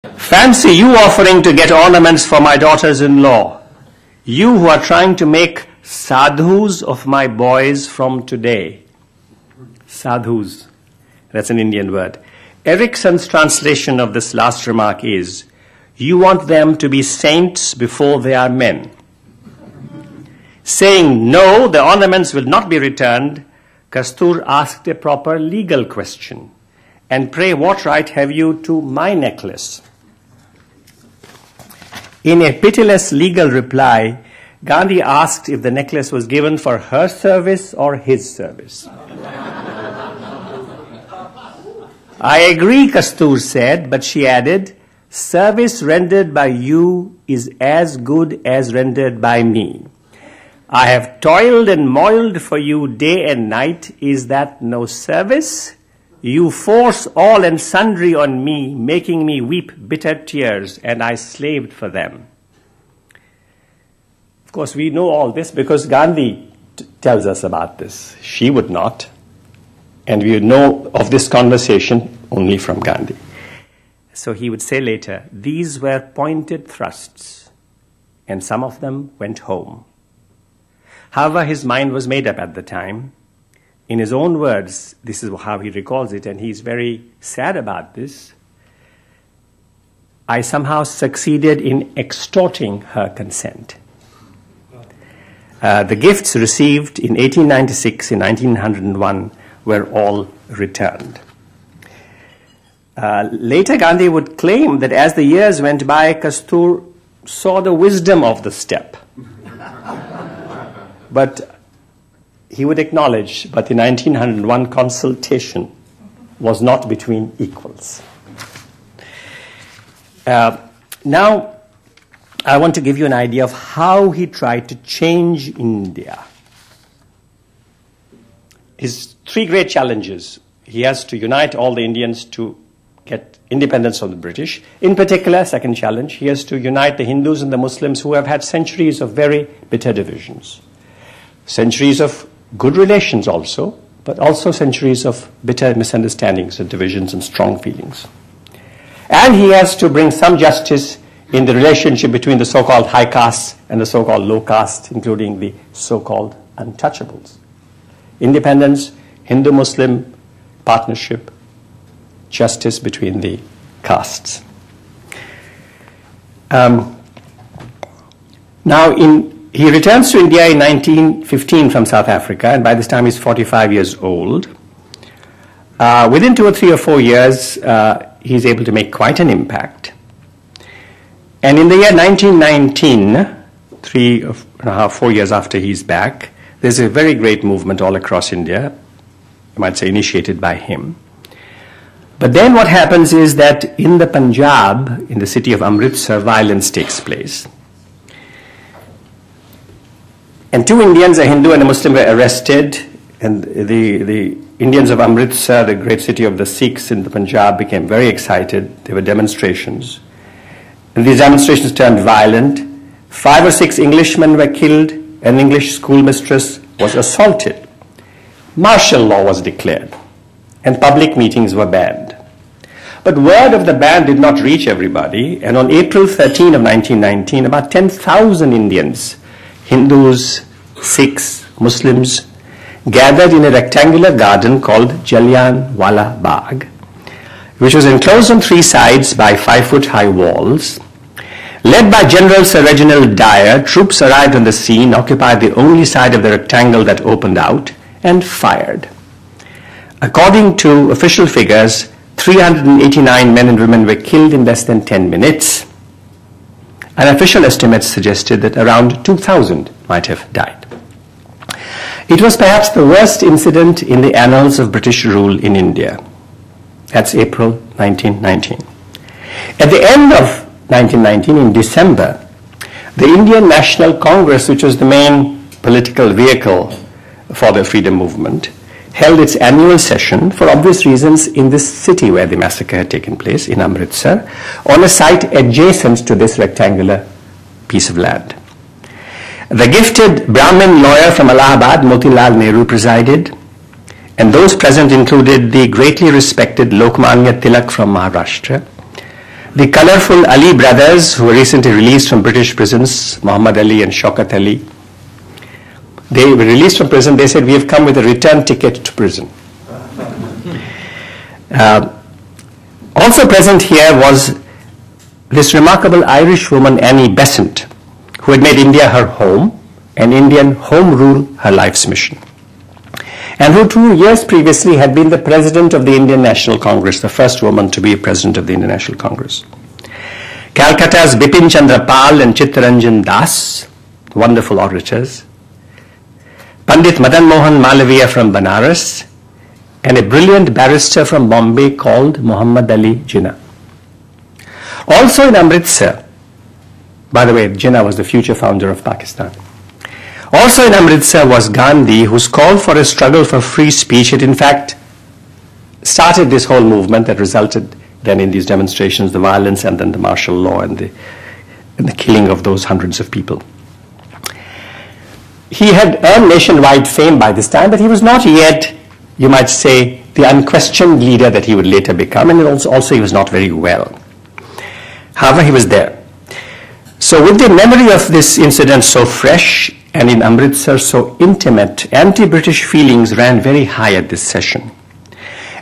Fancy you offering to get ornaments for my daughters-in-law. You who are trying to make sadhus of my boys from today. Sadhus. That's an Indian word. Erickson's translation of this last remark is, you want them to be saints before they are men. Saying no, the ornaments will not be returned, Kastur asked a proper legal question. And pray, what right have you to my necklace? In a pitiless legal reply, Gandhi asked if the necklace was given for her service or his service. I agree, Kastur said, but she added, service rendered by you is as good as rendered by me. I have toiled and moiled for you day and night. Is that no service? You force all and sundry on me, making me weep bitter tears, and I slaved for them. Of course, we know all this because Gandhi tells us about this. She would not. And we know of this conversation only from Gandhi. So he would say later, these were pointed thrusts, and some of them went home. However, his mind was made up at the time. In his own words, this is how he recalls it, and he's very sad about this. I somehow succeeded in extorting her consent. The gifts received in 1896 and 1901 were all returned. Later, Gandhi would claim that as the years went by, Kastur saw the wisdom of the step. But he would acknowledge, but the 1901 consultation was not between equals. Now, I want to give you an idea of how he tried to change India. His three great challenges. He has to unite all the Indians to get independence from the British. In particular, second challenge, he has to unite the Hindus and the Muslims who have had centuries of very bitter divisions. Centuries of good relations also, but also centuries of bitter misunderstandings and divisions and strong feelings. And he has to bring some justice in the relationship between the so-called high castes and the so-called low caste, including the so-called untouchables. Independence, Hindu-Muslim partnership, justice between the castes. He returns to India in 1915 from South Africa, and by this time he's 45 years old. Within 2 or 3 or 4 years, he's able to make quite an impact. And in the year 1919, 4 years after he's back, there's a very great movement all across India, you might say initiated by him. But then what happens is that in the Punjab, in the city of Amritsar, violence takes place. And 2 Indians, a Hindu and a Muslim, were arrested, and the Indians of Amritsar, the great city of the Sikhs in the Punjab, became very excited. There were demonstrations. And these demonstrations turned violent. 5 or 6 Englishmen were killed. An English schoolmistress was assaulted. Martial law was declared, and public meetings were banned. But word of the ban did not reach everybody, and on April 13 of 1919, about 10,000 Indians, Hindus, Sikhs, Muslims, gathered in a rectangular garden called Jallianwala Bagh, which was enclosed on 3 sides by 5-foot-high walls. Led by General Sir Reginald Dyer, troops arrived on the scene, occupied the only side of the rectangle that opened out, and fired. According to official figures, 389 men and women were killed in less than 10 minutes. Unofficial estimates suggested that around 2,000 might have died. It was perhaps the worst incident in the annals of British rule in India. That's April 1919. At the end of 1919, in December, the Indian National Congress, which was the main political vehicle for the freedom movement, held its annual session, for obvious reasons, in this city where the massacre had taken place, in Amritsar, on a site adjacent to this rectangular piece of land. The gifted Brahmin lawyer from Allahabad, Motilal Nehru, presided, and those present included the greatly respected Lokmanya Tilak from Maharashtra, The colorful Ali brothers, who were recently released from British prisons, Muhammad Ali and Shaukat Ali, they were released from prison. They said, "We have come with a return ticket to prison." Also present here was this remarkable Irish woman, Annie Besant, who had made India her home and Indian home rule her life's mission, and who 2 years previously had been the president of the Indian National Congress, the first woman to be president of the Indian National Congress. Calcutta's Bipin Chandra Pal and Chittaranjan Das, wonderful orators. Pandit Madan Mohan Malaviya from Banaras, and a brilliant barrister from Bombay called Muhammad Ali Jinnah. Also in Amritsar, by the way, Jinnah was the future founder of Pakistan. Also in Amritsar was Gandhi, whose call for a struggle for free speech had in fact started this whole movement that resulted then in these demonstrations, the violence and then the martial law and the killing of those hundreds of people. He had earned nationwide fame by this time, but he was not yet, you might say, the unquestioned leader that he would later become, and also he was not very well. However, he was there. So with the memory of this incident so fresh and in Amritsar so intimate, anti-British feelings ran very high at this session.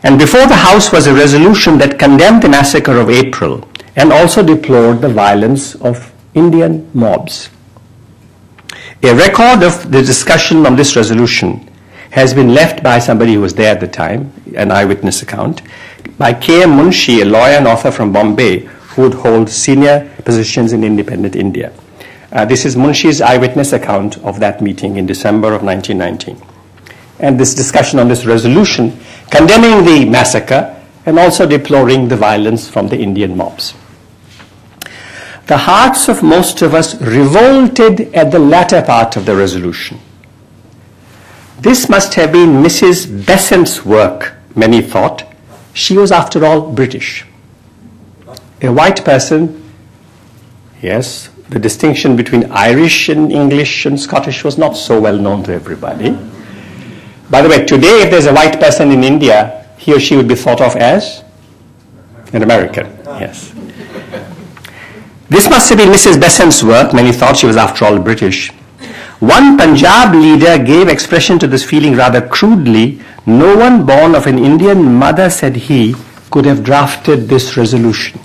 And before the House was a resolution that condemned the massacre of April and also deplored the violence of Indian mobs. A record of the discussion on this resolution has been left by somebody who was there at the time, an eyewitness account, by K.M. Munshi, a lawyer and author from Bombay, who would hold senior positions in independent India. This is Munshi's eyewitness account of that meeting in December of 1919. And this discussion on this resolution condemning the massacre and also deploring the violence from the Indian mobs. The hearts of most of us revolted at the latter part of the resolution. This must have been Mrs. Besant's work, many thought. She was, after all, British. A white person, yes, the distinction between Irish and English and Scottish was not so well known to everybody. By the way, today, if there's a white person in India, he or she would be thought of as an American, yes. This must have been Mrs. Besant's work. Many thought she was, after all, British. One Punjab leader gave expression to this feeling rather crudely. "No one born of an Indian mother," said he, "could have drafted this resolution."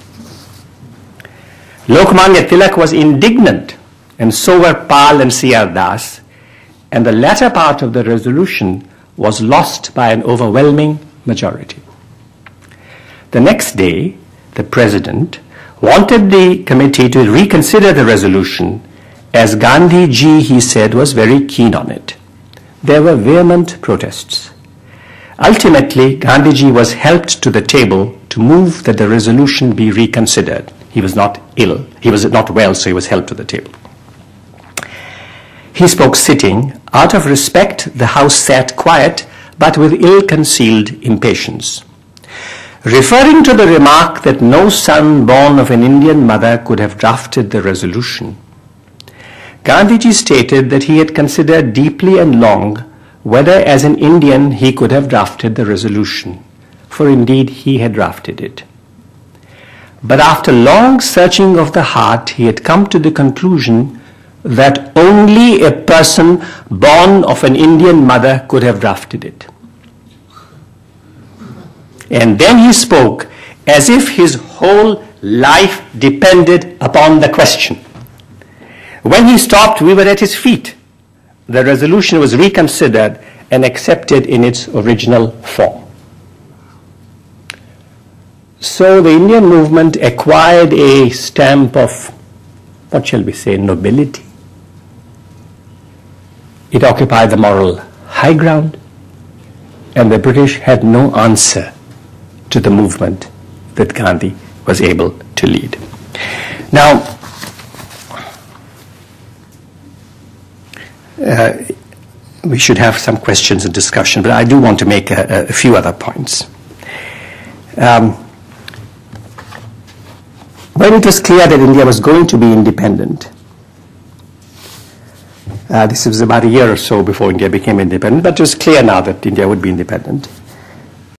Lokmanya Tilak was indignant, and so were Pal and C.R. Das, and the latter part of the resolution was lost by an overwhelming majority. The next day, the President wanted the committee to reconsider the resolution, as Gandhi ji, he said, was very keen on it. There were vehement protests. Ultimately, Gandhi ji was helped to the table to move that the resolution be reconsidered. He was not ill. He was not well, so he was helped to the table. He spoke sitting. Out of respect, the House sat quiet, but with ill-concealed impatience. Referring to the remark that no son born of an Indian mother could have drafted the resolution, Gandhiji stated that he had considered deeply and long whether as an Indian he could have drafted the resolution, for indeed he had drafted it. But after long searching of the heart, he had come to the conclusion that only a person born of an Indian mother could have drafted it. And then he spoke as if his whole life depended upon the question. When he stopped, we were at his feet. The resolution was reconsidered and accepted in its original form. So the Indian movement acquired a stamp of, what shall we say, nobility. It occupied the moral high ground, and the British had no answer to the movement that Gandhi was able to lead. Now, we should have some questions and discussion, but I do want to make a few other points. When it was clear that India was going to be independent, this was about a year or so before India became independent, but it was clear now that India would be independent.